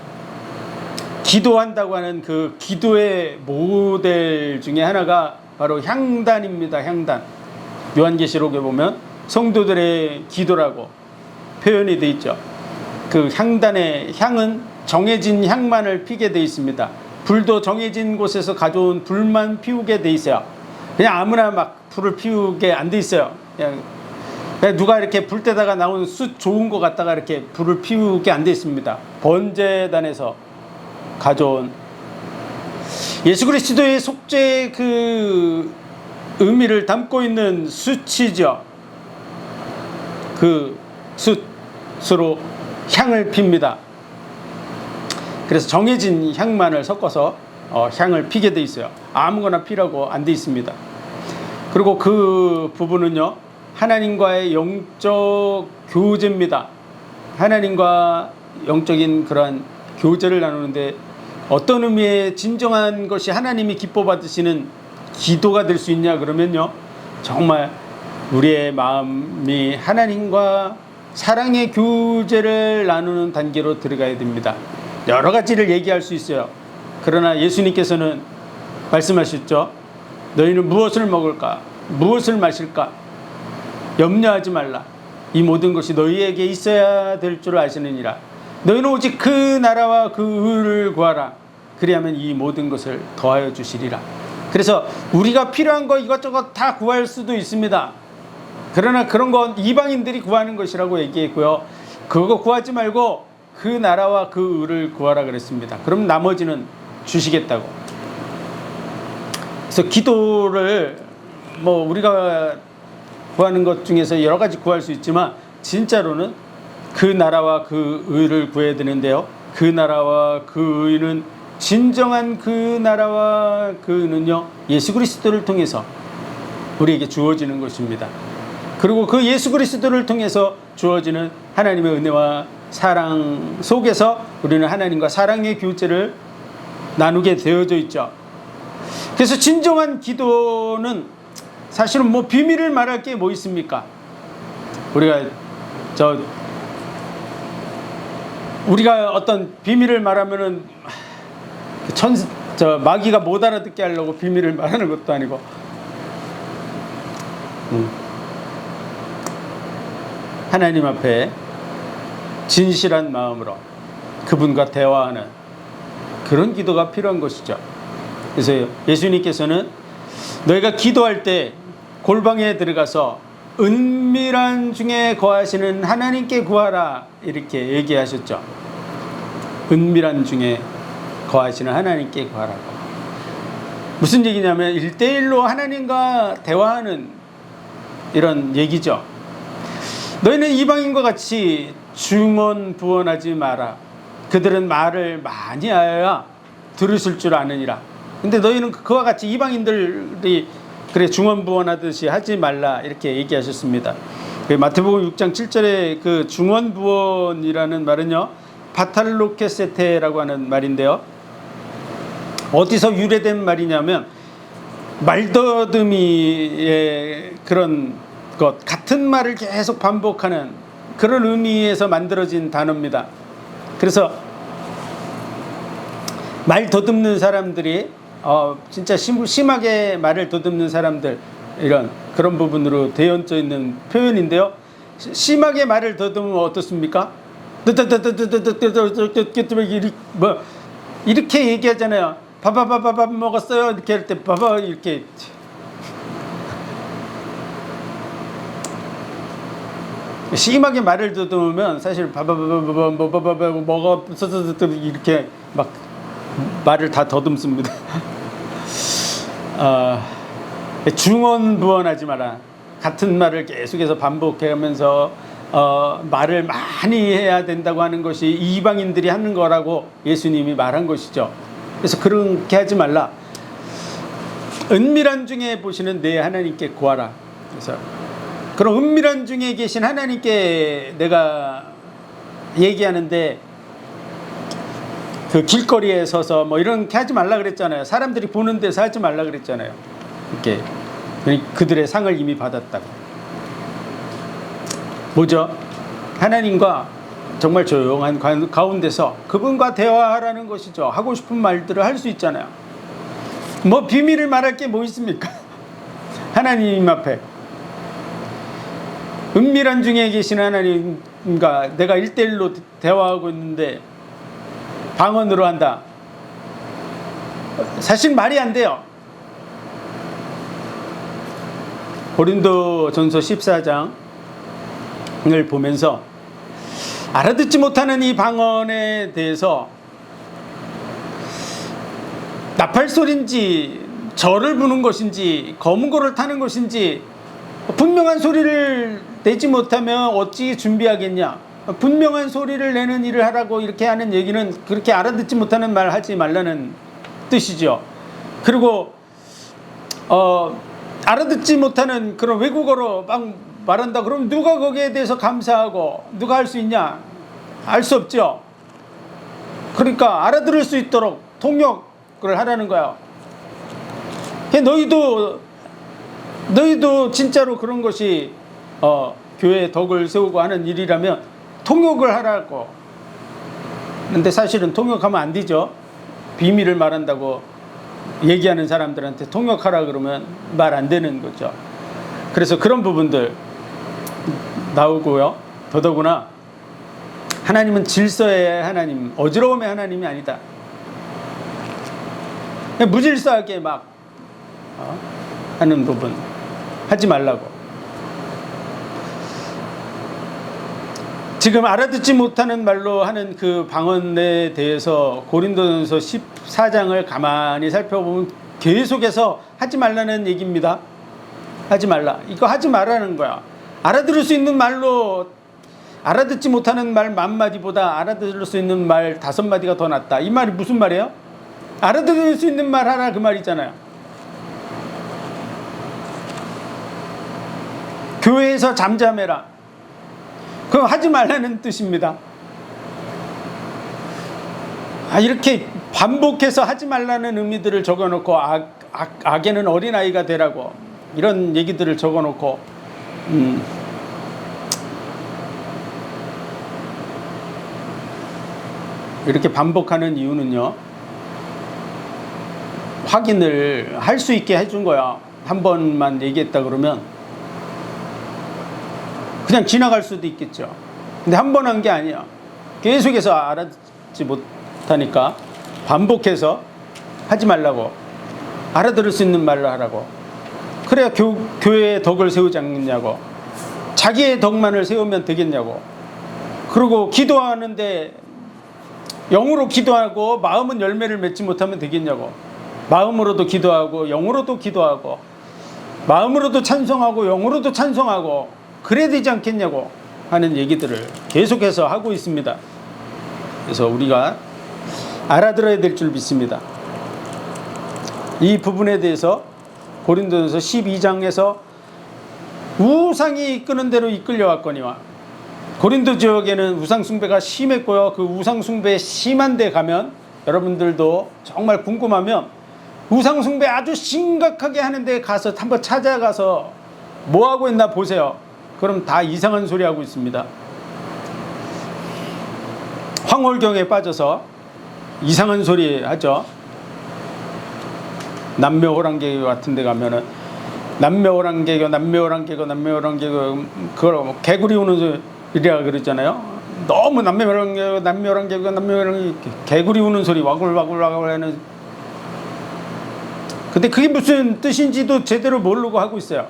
기도한다고 하는 그 기도의 모델 중에 하나가 바로 향단입니다. 향단. 요한계시록에 보면 성도들의 기도라고 표현이 되어 있죠. 그 향단의 향은 정해진 향만을 피게 되어 있습니다. 불도 정해진 곳에서 가져온 불만 피우게 되어 있어요. 그냥 아무나 막 불을 피우게 안 돼 있어요. 그냥 누가 이렇게 불 때다가 나온 숯 좋은 거 갖다가 이렇게 불을 피우게 안 돼 있습니다. 번제단에서 가져온 예수 그리스도의 속죄의 그 의미를 담고 있는 숯이죠. 그 숯으로 향을 핍니다. 그래서 정해진 향만을 섞어서 향을 피게 돼 있어요. 아무거나 피라고 안 돼 있습니다. 그리고 그 부분은요, 하나님과의 영적 교제입니다. 하나님과 영적인 그러한 교제를 나누는데 어떤 의미의 진정한 것이 하나님이 기뻐 받으시는 기도가 될 수 있냐 그러면요, 정말 우리의 마음이 하나님과 사랑의 교제를 나누는 단계로 들어가야 됩니다. 여러 가지를 얘기할 수 있어요. 그러나 예수님께서는 말씀하셨죠. 너희는 무엇을 먹을까? 무엇을 마실까? 염려하지 말라. 이 모든 것이 너희에게 있어야 될 줄 아시느니라. 너희는 오직 그 나라와 그 의를 구하라. 그리하면 이 모든 것을 더하여 주시리라. 그래서 우리가 필요한 거 이것저것 다 구할 수도 있습니다. 그러나 그런 건 이방인들이 구하는 것이라고 얘기했고요. 그거 구하지 말고 그 나라와 그 의를 구하라 그랬습니다. 그럼 나머지는 주시겠다고. 그래서 기도를 뭐 우리가 구하는 것 중에서 여러 가지 구할 수 있지만 진짜로는 그 나라와 그 의를 구해야 되는데요. 그 나라와 그 의는 진정한 그 나라와 그 의는요, 예수 그리스도를 통해서 우리에게 주어지는 것입니다. 그리고 그 예수 그리스도를 통해서 주어지는 하나님의 은혜와 사랑 속에서 우리는 하나님과 사랑의 교제를 나누게 되어져 있죠. 그래서 진정한 기도는 사실은 뭐 비밀을 말할 게 뭐 있습니까? 우리가 어떤 비밀을 말하면은 마귀가 못 알아듣게 하려고 비밀을 말하는 것도 아니고, 하나님 앞에 진실한 마음으로 그분과 대화하는 그런 기도가 필요한 것이죠. 그래서 예수님께서는 너희가 기도할 때 골방에 들어가서 은밀한 중에 거하시는 하나님께 구하라 이렇게 얘기하셨죠. 은밀한 중에 거하시는 하나님께 구하라고. 무슨 얘기냐면 1대1로 하나님과 대화하는 이런 얘기죠. 너희는 이방인과 같이 중언부언하지 마라. 그들은 말을 많이 하여야 들으실 줄 아느니라. 근데 너희는 그와 같이 이방인들이 그래 중언부언하듯이 하지 말라 이렇게 얘기하셨습니다. 마태복음 6장 7절에 그 중언부언이라는 말은요, 바탈로케세테라고 하는 말인데요, 어디서 유래된 말이냐면 말더듬이의 그런 것, 같은 말을 계속 반복하는 그런 의미에서 만들어진 단어입니다. 그래서 말 더듬는 사람들이 진짜 심하게 말을 더듬는 사람들, 이런 그런 부분으로 대연져 있는 표현인데요. 심하게 말을 더듬으면 어떻습니까? 뭐 이렇게 얘기하잖아요. 밥 먹었어요. 이렇게 할 때 봐봐 이렇게. 심하게 말을 더듬으면 사실 먹어 이렇게 막 말을 다 더듬습니다. 중언부언하지 마라. 같은 말을 계속해서 반복하면서 말을 많이 해야 된다고 하는 것이 이방인들이 하는 거라고 예수님이 말한 것이죠. 그래서 그렇게 하지 말라. 은밀한 중에 보시는 내 하나님께 구하라. 그래서 그런 은밀한 중에 계신 하나님께 내가 얘기하는데, 그 길거리에 서서 뭐 이렇게 하지 말라 그랬잖아요. 사람들이 보는 데서 하지 말라 그랬잖아요. 이렇게 그들의 상을 이미 받았다고. 뭐죠? 하나님과 정말 조용한 가운데서 그분과 대화하라는 것이죠. 하고 싶은 말들을 할 수 있잖아요. 뭐 비밀을 말할 게 뭐 있습니까? 하나님 앞에 은밀한 중에 계신 하나님과 내가 1대1로 대화하고 있는데 방언으로 한다. 사실 말이 안 돼요. 고린도전서 14장을 보면서 알아듣지 못하는 이 방언에 대해서 나팔소리인지 절을 부는 것인지 검은고를 타는 것인지 분명한 소리를 내지 못하면 어찌 준비하겠냐. 분명한 소리를 내는 일을 하라고 이렇게 하는 얘기는 그렇게 알아듣지 못하는 말 하지 말라는 뜻이죠. 그리고 알아듣지 못하는 그런 외국어로 막 말한다 그러면 누가 거기에 대해서 감사하고 누가 할 수 있냐? 알 수 없죠. 그러니까 알아들을 수 있도록 통역을 하라는 거야. 너희도 진짜로 그런 것이 교회의 덕을 세우고 하는 일이라면 통역을 하라고. 근데 사실은 통역하면 안 되죠. 비밀을 말한다고 얘기하는 사람들한테 통역하라 그러면 말 안 되는 거죠. 그래서 그런 부분들 나오고요. 더더구나 하나님은 질서의 하나님, 어지러움의 하나님이 아니다. 그냥 무질서하게 막 하는 부분 하지 말라고. 지금 알아듣지 못하는 말로 하는 그 방언에 대해서 고린도전서 14장을 가만히 살펴보면 계속해서 하지 말라는 얘기입니다. 하지 말라. 이거 하지 말라는 거야. 알아들을 수 있는 말로 알아듣지 못하는 말 10,000마디보다 알아들을 수 있는 말 5마디가 더 낫다. 이 말이 무슨 말이에요? 알아들을 수 있는 말 하라 그 말이잖아요. 교회에서 잠잠해라. 그거 하지 말라는 뜻입니다. 이렇게 반복해서 하지 말라는 의미들을 적어놓고 악에는 어린아이가 되라고 이런 얘기들을 적어놓고 이렇게 반복하는 이유는요, 확인을 할 수 있게 해준 거야. 한 번만 얘기했다 그러면 그냥 지나갈 수도 있겠죠. 근데 한 번 한 게 아니야. 계속해서 알아듣지 못하니까 반복해서 하지 말라고, 알아들을 수 있는 말을 하라고. 그래야 교회의 덕을 세우지 않겠냐고. 자기의 덕만을 세우면 되겠냐고. 그리고 기도하는데 영으로 기도하고 마음은 열매를 맺지 못하면 되겠냐고. 마음으로도 기도하고 영으로도 기도하고 마음으로도 찬송하고 영으로도 찬송하고 그래야 되지 않겠냐고 하는 얘기들을 계속해서 하고 있습니다. 그래서 우리가 알아들어야 될 줄 믿습니다. 이 부분에 대해서 고린도전서 12장에서 우상이 이끄는 대로 이끌려왔거니와, 고린도 지역에는 우상 숭배가 심했고요. 그 우상 숭배 심한 데 가면 여러분들도 정말 궁금하면 우상 숭배 아주 심각하게 하는 데 가서 한번 찾아가서 뭐 하고 있나 보세요. 그럼 다 이상한 소리 하고 있습니다. 황홀경에 빠져서 이상한 소리 하죠. 남묘호랑개교 같은 데 가면은 남묘호랑개교 그걸 개구리 우는 소리라 그러잖아요. 너무 남묘호랑개교 개구리 우는 소리 와글와글 하는. 근데 그게 무슨 뜻인지도 제대로 모르고 하고 있어요.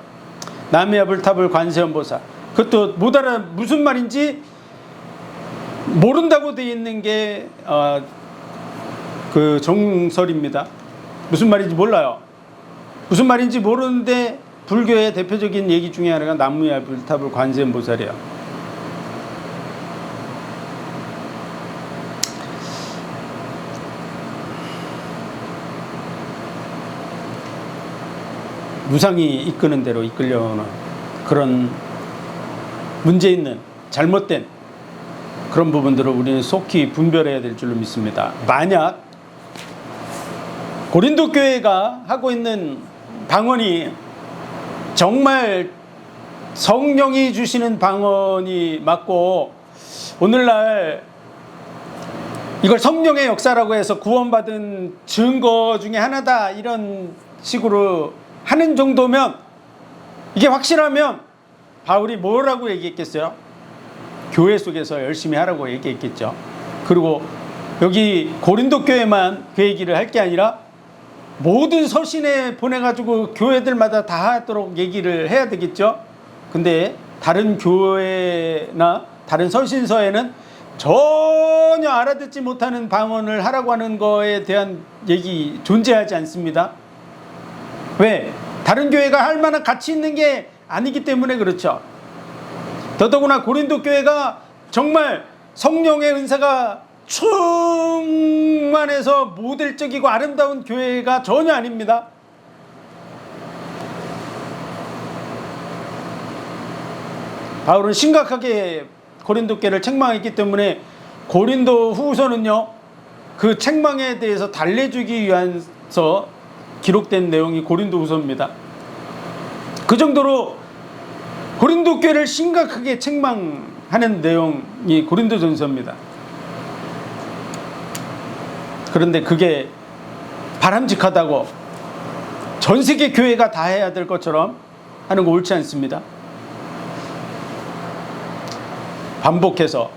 남해아불타불 관세음보살, 그것도 못 알아. 무슨 말인지 모른다고 되어 있는 게 그 정설입니다. 무슨 말인지 몰라요. 무슨 말인지 모르는데 불교의 대표적인 얘기 중에 하나가 남해아불타불 관세음보살이에요. 우상이 이끄는 대로 이끌려오는 그런 문제 있는 잘못된 그런 부분들을 우리는 속히 분별해야 될 줄로 믿습니다. 만약 고린도 교회가 하고 있는 방언이 정말 성령이 주시는 방언이 맞고 오늘날 이걸 성령의 역사라고 해서 구원받은 증거 중에 하나다 이런 식으로 하는 정도면, 이게 확실하면 바울이 뭐라고 얘기했겠어요? 교회 속에서 열심히 하라고 얘기했겠죠. 그리고 여기 고린도 교회만 그 얘기를 할 게 아니라 모든 서신에 보내가지고 교회들마다 다 하도록 얘기를 해야 되겠죠. 근데 다른 교회나 다른 서신서에는 전혀 알아듣지 못하는 방언을 하라고 하는 거에 대한 얘기 존재하지 않습니다. 왜? 다른 교회가 할 만한 가치 있는 게 아니기 때문에 그렇죠. 더더구나 고린도 교회가 정말 성령의 은사가 충만해서 모델적이고 아름다운 교회가 전혀 아닙니다. 바울은 심각하게 고린도 교회를 책망했기 때문에 고린도 후서는요, 그 책망에 대해서 달래주기 위해서 기록된 내용이 고린도 후서입니다. 그 정도로 고린도 교회를 심각하게 책망하는 내용이 고린도 전서입니다. 그런데 그게 바람직하다고 전 세계 교회가 다 해야 될 것처럼 하는 거 옳지 않습니다. 반복해서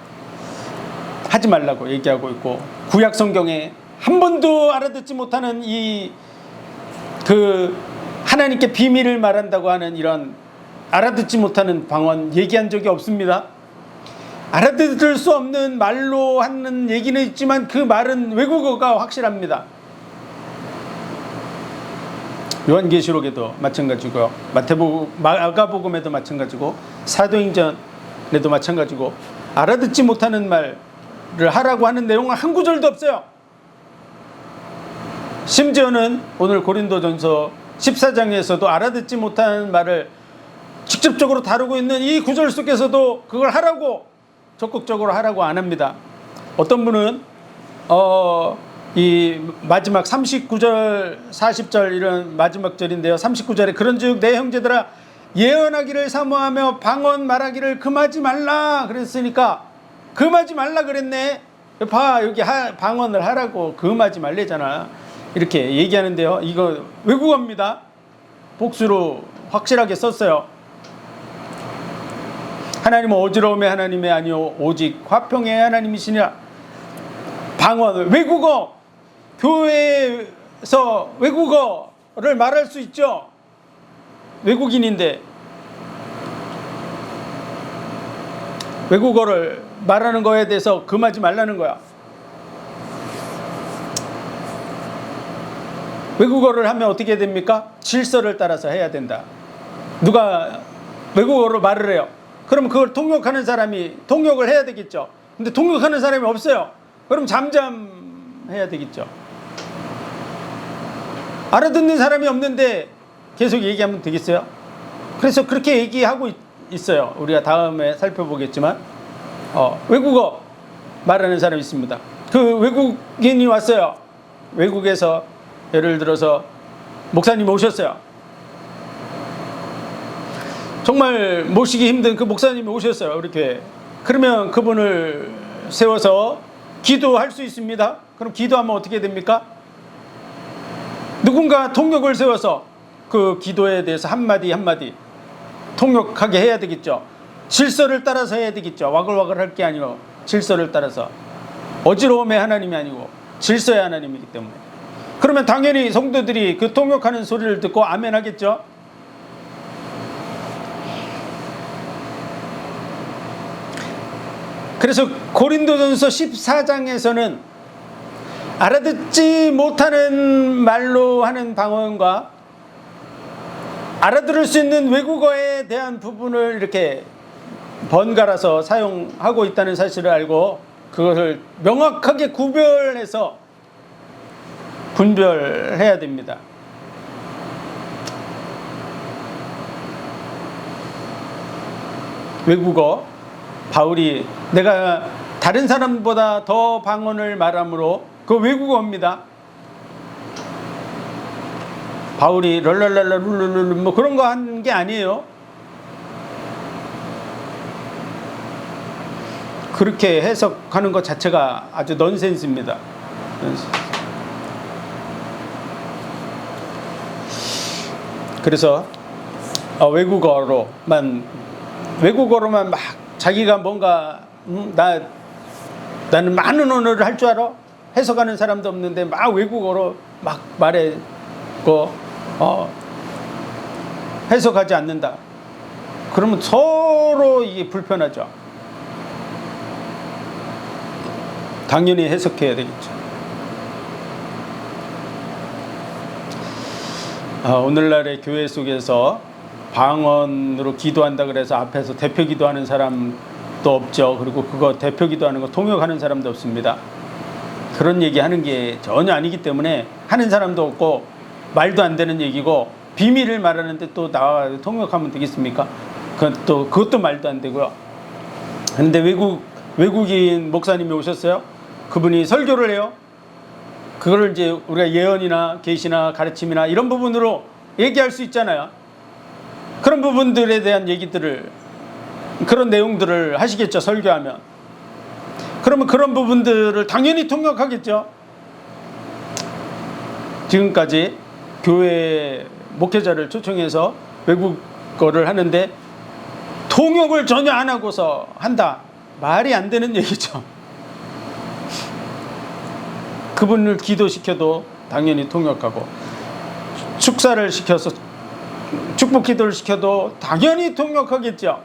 하지 말라고 얘기하고 있고, 구약 성경에 한 번도 알아듣지 못하는 하나님께 비밀을 말한다고 하는 이런 알아듣지 못하는 방언 얘기한 적이 없습니다. 알아들을 수 없는 말로 하는 얘기는 있지만 그 말은 외국어가 확실합니다. 요한계시록에도 마찬가지고요, 마가복음에도 마찬가지고, 사도행전에도 마찬가지고, 알아듣지 못하는 말을 하라고 하는 내용은 한 구절도 없어요. 심지어는 오늘 고린도전서 14장에서도 알아듣지 못하는 말을 직접적으로 다루고 있는 이 구절 속에서도 그걸 하라고, 적극적으로 하라고 안 합니다. 어떤 분은 이 마지막 39절 40절 이런 마지막 절인데요, 39절에 그런즉 내 형제들아 예언하기를 사모하며 방언 말하기를 금하지 말라 그랬으니까, 금하지 말라 그랬네. 봐, 여기 방언을 하라고 금하지 말래잖아, 이렇게 얘기하는데요, 이거 외국어입니다. 복수로 확실하게 썼어요. 하나님은 어지러움의 하나님이 아니요 오직 화평의 하나님이시니라. 방언, 외국어, 교회에서 외국어를 말할 수 있죠. 외국인인데 외국어를 말하는 거에 대해서 금하지 말라는 거야. 외국어를 하면 어떻게 됩니까? 질서를 따라서 해야 된다. 누가 외국어로 말을 해요. 그럼 그걸 통역하는 사람이 통역을 해야 되겠죠. 근데 통역하는 사람이 없어요. 그럼 잠잠해야 되겠죠. 알아듣는 사람이 없는데 계속 얘기하면 되겠어요? 그래서 그렇게 얘기하고 있어요. 우리가 다음에 살펴보겠지만 외국어 말하는 사람이 있습니다. 그 외국인이 왔어요. 외국에서 예를 들어서 목사님이 오셨어요. 정말 모시기 힘든 그 목사님이 오셨어요, 이렇게. 그러면 그분을 세워서 기도할 수 있습니다. 그럼 기도하면 어떻게 됩니까? 누군가 통역을 세워서 그 기도에 대해서 한마디 한마디 통역하게 해야 되겠죠. 질서를 따라서 해야 되겠죠. 와글와글 할 게 아니고 질서를 따라서. 어지러움의 하나님이 아니고 질서의 하나님이기 때문에. 그러면 당연히 성도들이 그 통역하는 소리를 듣고 아멘 하겠죠. 그래서 고린도전서 14장에서는 알아듣지 못하는 말로 하는 방언과 알아들을 수 있는 외국어에 대한 부분을 이렇게 번갈아서 사용하고 있다는 사실을 알고 그것을 명확하게 구별해서 분별해야 됩니다. 외국어, 바울이 내가 다른 사람보다 더 방언을 말함으로 그 외국어입니다. 바울이 럴랄랄라 룰룰룰 뭐 그런 거 한 게 아니에요. 그렇게 해석하는 것 자체가 아주 넌센스입니다. 그래서 외국어로만 막 자기가 뭔가 나는 많은 언어를 할 줄 알아? 해석하는 사람도 없는데 막 외국어로 막 말해고 해석하지 않는다. 그러면 서로 이게 불편하죠. 당연히 해석해야 되겠죠. 오늘날의 교회 속에서 방언으로 기도한다 그래서 앞에서 대표 기도하는 사람도 없죠. 그리고 그거 대표 기도하는 거 통역하는 사람도 없습니다. 그런 얘기 하는 게 전혀 아니기 때문에 하는 사람도 없고 말도 안 되는 얘기고, 비밀을 말하는데 또 나와 통역하면 되겠습니까? 그것도 말도 안 되고요. 그런데 외국인 목사님이 오셨어요. 그분이 설교를 해요. 그거를 이제 우리가 예언이나 계시나 가르침이나 이런 부분으로 얘기할 수 있잖아요. 그런 부분들에 대한 얘기들을, 그런 내용들을 하시겠죠, 설교하면. 그러면 그런 부분들을 당연히 통역하겠죠. 지금까지 교회 목회자를 초청해서 외국어를 하는데 통역을 전혀 안 하고서 한다. 말이 안 되는 얘기죠. 그분을 기도시켜도 당연히 통역하고, 축사를 시켜서 축복 기도를 시켜도 당연히 통역하겠죠.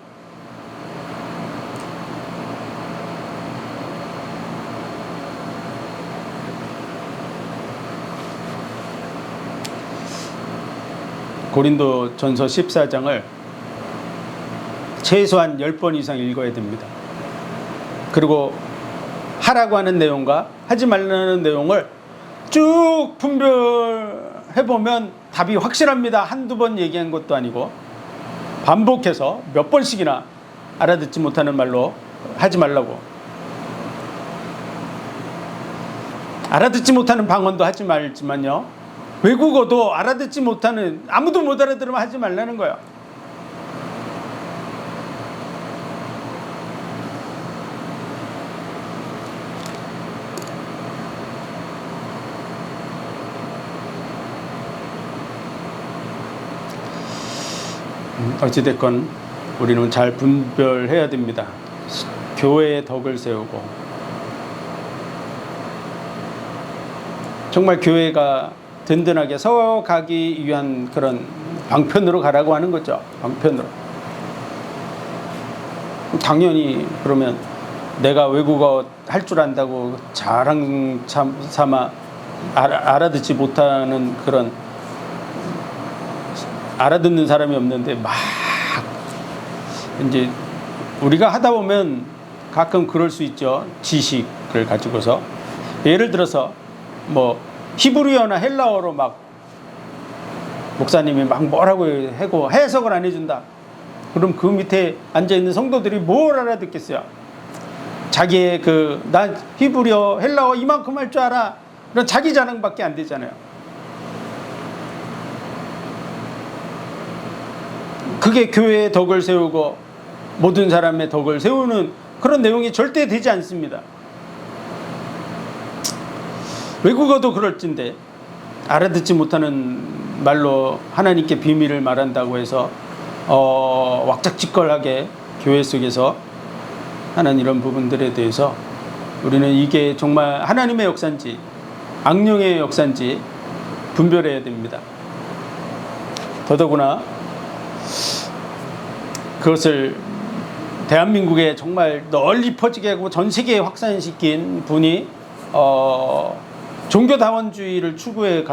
고린도 전서 14장을 최소한 10번 이상 읽어야 됩니다. 그리고 하라고 하는 내용과 하지 말라는 내용을 쭉 분별해보면 답이 확실합니다. 한두 번 얘기한 것도 아니고 반복해서 몇 번씩이나 알아듣지 못하는 말로 하지 말라고, 알아듣지 못하는 방언도 하지 말지만요, 외국어도 알아듣지 못하는, 아무도 못 알아들으면 하지 말라는 거예요. 어찌됐건 우리는 잘 분별해야 됩니다. 교회의 덕을 세우고, 정말 교회가 든든하게 서가기 위한 그런 방편으로 가라고 하는 거죠. 방편으로. 당연히 그러면 내가 외국어 할 줄 안다고 자랑 삼아 알아듣지 못하는 그런, 알아듣는 사람이 없는데 막 이제 우리가 하다 보면 가끔 그럴 수 있죠. 지식을 가지고서 예를 들어서 뭐 히브리어나 헬라어로 막 목사님이 막 뭐라고 하고 해석을 안 해준다. 그럼 그 밑에 앉아 있는 성도들이 뭘 알아듣겠어요? 자기의 나 히브리어 헬라어 이만큼 할 줄 알아, 그런 자기 자랑밖에 안 되잖아요. 그게 교회의 덕을 세우고 모든 사람의 덕을 세우는 그런 내용이 절대 되지 않습니다. 외국어도 그럴진데 알아듣지 못하는 말로 하나님께 비밀을 말한다고 해서 왁작지껄하게 교회 속에서 하는 이런 부분들에 대해서 우리는 이게 정말 하나님의 역사인지 악령의 역사인지 분별해야 됩니다. 더더구나 그것을 대한민국에 정말 널리 퍼지게 하고 전 세계에 확산시킨 분이 종교다원주의를 추구해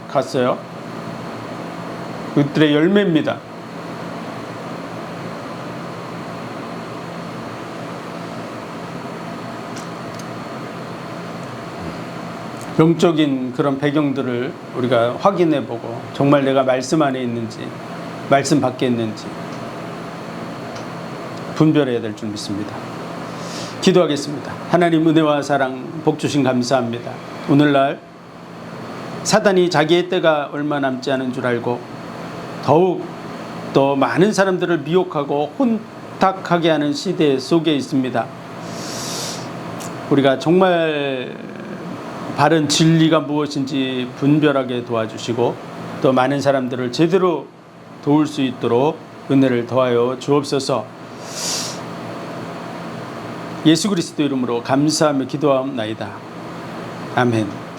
갔어요. 그들의 열매입니다. 영적인 그런 배경들을 우리가 확인해보고 정말 내가 말씀 안에 있는지 말씀 밖에 있는지 분별해야 될 줄 믿습니다. 기도하겠습니다. 하나님 은혜와 사랑 복 주신 감사합니다. 오늘날 사단이 자기의 때가 얼마 남지 않은 줄 알고 더욱 더 많은 사람들을 미혹하고 혼탁하게 하는 시대 속에 있습니다. 우리가 정말 바른 진리가 무엇인지 분별하게 도와주시고 또 많은 사람들을 제대로 도울 수 있도록 은혜를 더하여 주옵소서. 예수 그리스도 이름으로 감사하며 기도하옵나이다. 아멘.